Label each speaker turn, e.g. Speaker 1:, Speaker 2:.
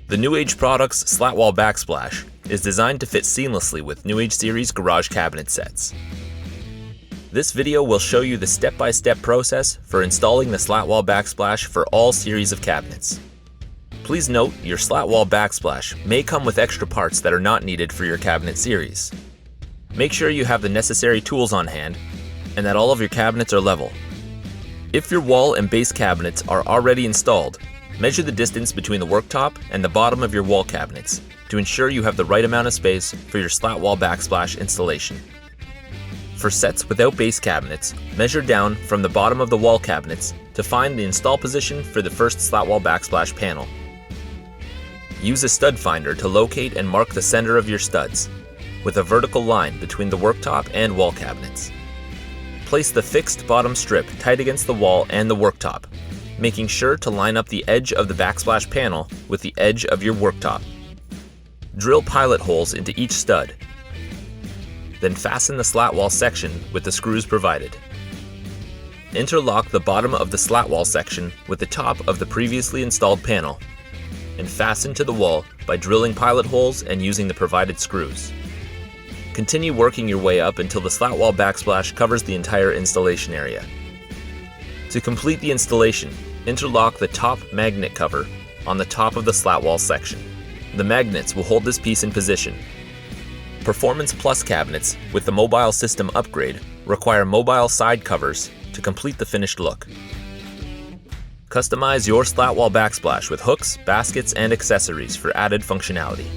Speaker 1: The New Age Products Slatwall Backsplash is designed to fit seamlessly with New Age series garage cabinet sets. This video will show you the step-by-step process for installing the Slatwall Backsplash for all series of cabinets. Please note, your Slatwall Backsplash may come with extra parts that are not needed for your cabinet series. Make sure you have the necessary tools on hand and that all of your cabinets are level. If your wall and base cabinets are already installed, measure the distance between the worktop and the bottom of your wall cabinets to ensure you have the right amount of space for your Slatwall Backsplash installation. For sets without base cabinets, measure down from the bottom of the wall cabinets to find the install position for the first Slatwall Backsplash panel. Use a stud finder to locate and mark the center of your studs, with a vertical line between the worktop and wall cabinets. Place the fixed bottom strip tight against the wall and the worktop, making sure to line up the edge of the backsplash panel with the edge of your worktop. Drill pilot holes into each stud. Then fasten the slat wall section with the screws provided. Interlock the bottom of the slat wall section with the top of the previously installed panel, and fasten to the wall by drilling pilot holes and using the provided screws. Continue working your way up until the Slatwall Backsplash covers the entire installation area. To complete the installation, interlock the top magnet cover on the top of the slat wall section. The magnets will hold this piece in position. Performance Plus cabinets with the mobile system upgrade require mobile side covers to complete the finished look. Customize your Slatwall Backsplash with hooks, baskets, and accessories for added functionality.